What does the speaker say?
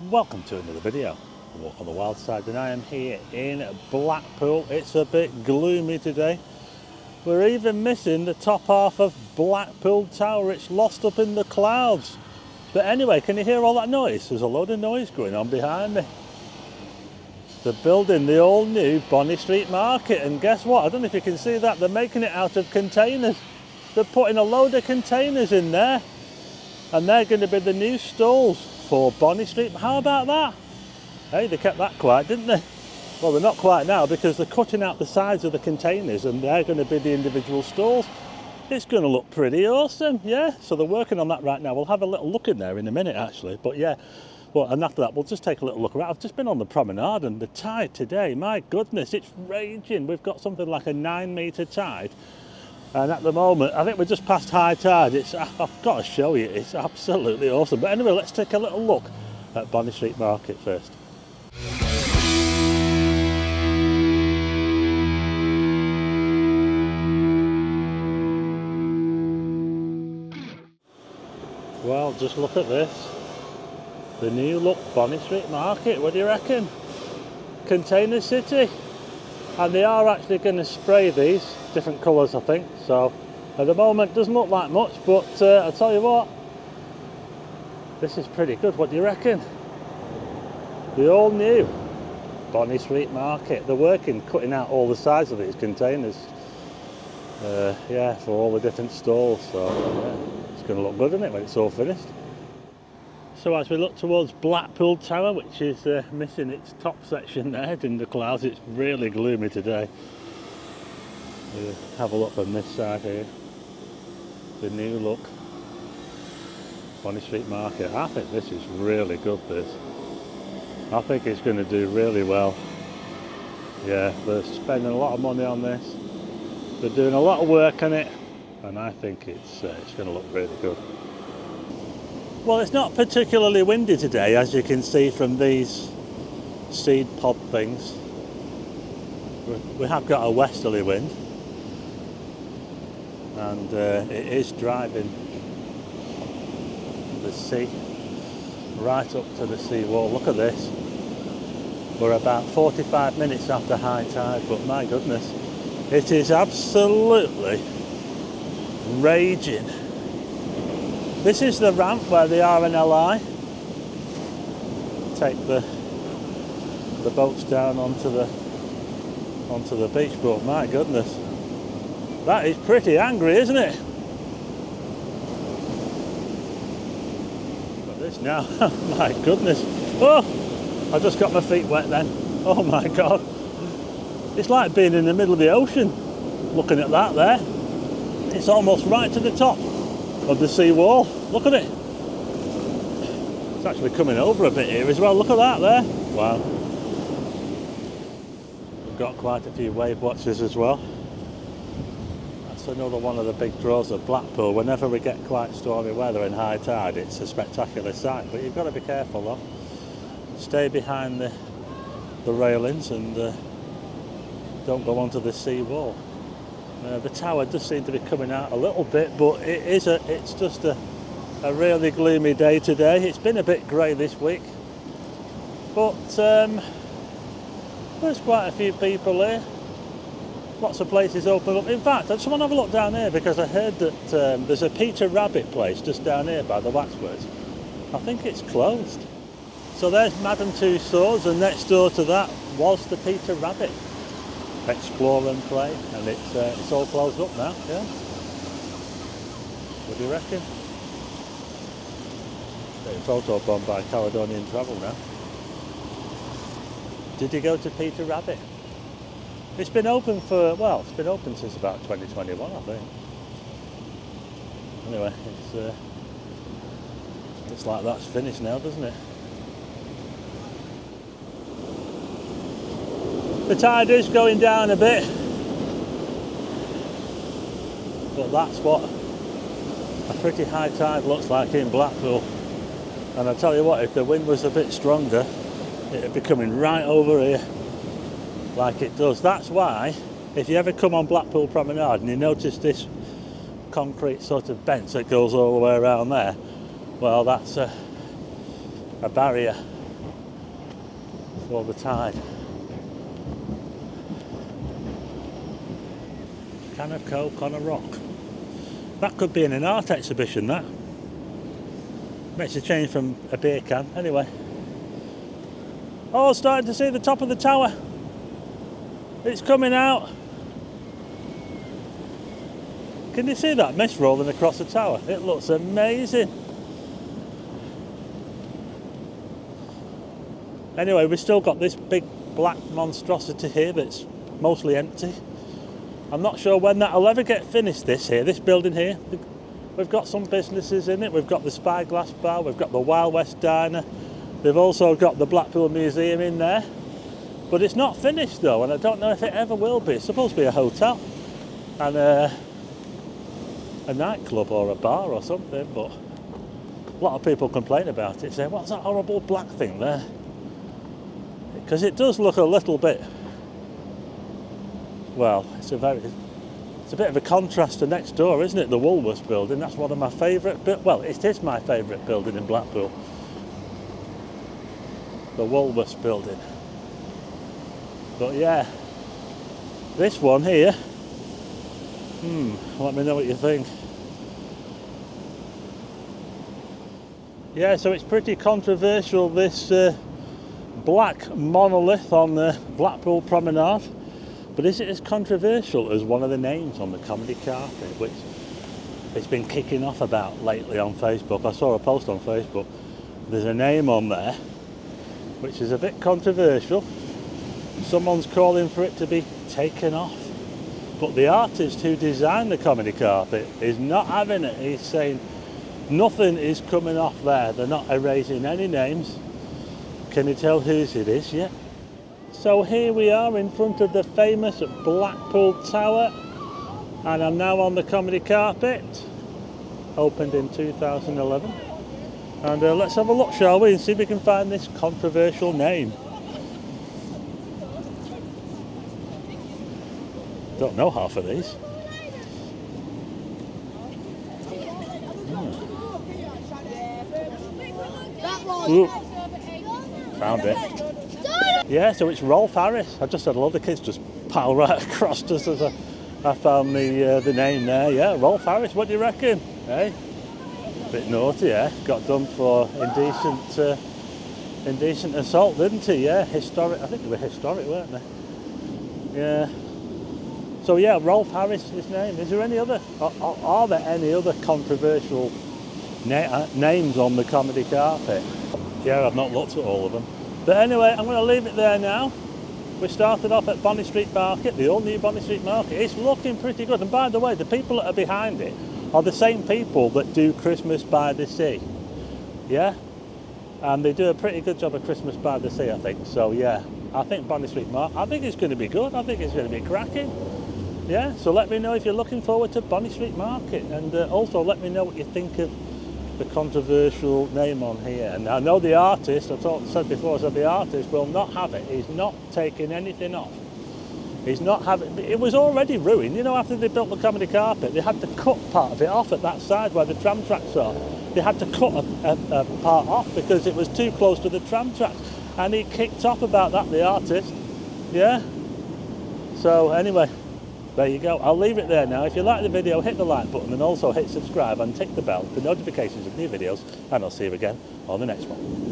Welcome to another video, Walk on the Wild Side, and I am here in Blackpool. It's a bit gloomy today. We're even missing the top half of Blackpool Tower. It's lost up in the clouds. But anyway, can you hear all that noise? There's a load of noise going on behind me. They're building the all new Bonny Street Market, and guess what? I don't know if you can see that, they're making it out of containers. They're putting a load of containers in there, and they're going to be the new stalls for Bonny Street. How about that? Hey, they kept that quiet, didn't they? Well, they're not quiet now because they're cutting out the sides of the containers and they're going to be the individual stalls. It's going to look pretty awesome, yeah. So they're working on that right now. We'll have a little look in there in a minute, actually. But yeah, well, and after that, we'll just take a little look around. I've just been on the promenade, and the tide today, my goodness, it's raging. We've got something like a 9-metre tide. And at the moment, I think we're just past high tide. I've got to show you, it's absolutely awesome. But anyway, let's take a little look at Bonny Street Market first. Well, just look at this. The new look Bonny Street Market, what do you reckon? Container City. And they are actually going to spray these different colours, I think. So at the moment doesn't look like much, but I'll tell you what, this is pretty good. What do you reckon? The all new Bonny Street Market. They're working, cutting out all the sides of these containers. Yeah, for all the different stalls. So yeah, it's going to look good, isn't it, when it's all finished? So as we look towards Blackpool Tower, which is missing its top section there in the clouds, it's really gloomy today. Have a look on this side here. The new look Bonny Street Market. I think this is really good, this. I think it's going to do really well. Yeah, they're spending a lot of money on this. They're doing a lot of work on it, and I think it's going to look really good. Well, it's not particularly windy today, as you can see from these seed pod things. We have got a westerly wind, and it is driving the sea right up to the sea wall. Look at this. We're about 45 minutes after high tide, but my goodness, it is absolutely raging. This is the ramp where the RNLI take the boats down onto the beach, but my goodness, that is pretty angry, isn't it? Look at this now. My goodness. Oh, I just got my feet wet then. Oh my God. It's like being in the middle of the ocean, looking at that there. It's almost right to the top of the sea wall. Look at it. It's actually coming over a bit here as well. Look at that there. Wow. We've got quite a few wave watchers as well. That's another one of the big draws of Blackpool. Whenever we get quite stormy weather and high tide, it's a spectacular sight, but you've got to be careful though. Stay behind the railings and don't go onto the sea wall. The tower does seem to be coming out a little bit, but it's just a really gloomy day today. It's been a bit grey this week, but there's quite a few people here. Lots of places open up. In fact, I just want to have a look down here because I heard that there's a Peter Rabbit place just down here by the Waxworks. I think it's closed. So there's Madame Tussauds, and next door to that was the Peter Rabbit Explore and Play, and it's all closed up now. Yeah. What do you reckon? Getting photo bombed by Caledonian Travel now. Did you go to Peter Rabbit? It's been open it's been open since about 2021, I think. Anyway, it's like that's finished now, doesn't it? The tide is going down a bit, but that's what a pretty high tide looks like in Blackpool. And I tell you what, if the wind was a bit stronger, it'd be coming right over here like it does. That's why, if you ever come on Blackpool Promenade and you notice this concrete sort of bench that goes all the way around there, well, that's a barrier before the tide. Can of Coke on a rock. That could be in an art exhibition, that. Makes a change from a beer can. Anyway. Oh, starting to see the top of the tower. It's coming out. Can you see that mist rolling across the tower? It looks amazing. Anyway, we've still got this big black monstrosity here that's mostly empty. I'm not sure when that'll ever get finished, this building here. We've got some businesses in it. We've got the Spyglass Bar, we've got the Wild West Diner. They've also got the Blackpool Museum in there. But it's not finished though, and I don't know if it ever will be. It's supposed to be a hotel and a nightclub or a bar or something, but a lot of people complain about it, saying, what's that horrible black thing there? Because it does look a little bit, well, it's a bit of a contrast to next door, isn't it? The Woolworths building. That's one of my favourite, well, it is my favourite building in Blackpool. The Woolworths building. But yeah, this one here, let me know what you think. Yeah, so it's pretty controversial, this black monolith on the Blackpool promenade. But is it as controversial as one of the names on the comedy carpet, which it's been kicking off about lately on Facebook? I saw a post on Facebook. There's a name on there which is a bit controversial. Someone's calling for it to be taken off. But the artist who designed the comedy carpet is not having it. He's saying nothing is coming off there. They're not erasing any names. Can you tell whose it is yet? So here we are in front of the famous Blackpool Tower, and I'm now on the comedy carpet, opened in 2011. And let's have a look, shall we, and see if we can find this controversial name. Don't know half of these. Ooh. Found it. Yeah, so it's Rolf Harris. I just had a lot of kids just pile right across just as I found the name there. Yeah, Rolf Harris. What do you reckon? Hey, bit naughty, eh? Got done for indecent assault, didn't he? Yeah, historic. I think they were historic, weren't they? Yeah. So yeah, Rolf Harris is his name. Is there any other? Are there any other controversial names on the comedy carpet? Yeah, I've not looked at all of them. But anyway, I'm going to leave it there now. We started off at Bonny Street Market, the all new Bonny Street Market. It's looking pretty good. And by the way, the people that are behind it are the same people that do Christmas by the Sea. Yeah? And they do a pretty good job of Christmas by the Sea, I think. So yeah, I think Bonny Street Market, I think it's going to be good. I think it's going to be cracking. Yeah, so let me know if you're looking forward to Bonny Street Market. And also let me know what you think of the controversial name on here. And I know the artist, said before, the artist will not have it. He's not taking anything off. He's not having, it was already ruined. You know, after they built the comedy carpet, they had to cut part of it off at that side where the tram tracks are. They had to cut a part off because it was too close to the tram tracks. And he kicked off about that, the artist. Yeah? So anyway, there you go. I'll leave it there now. If you like the video, hit the like button and also hit subscribe and tick the bell for notifications of new videos, and I'll see you again on the next one.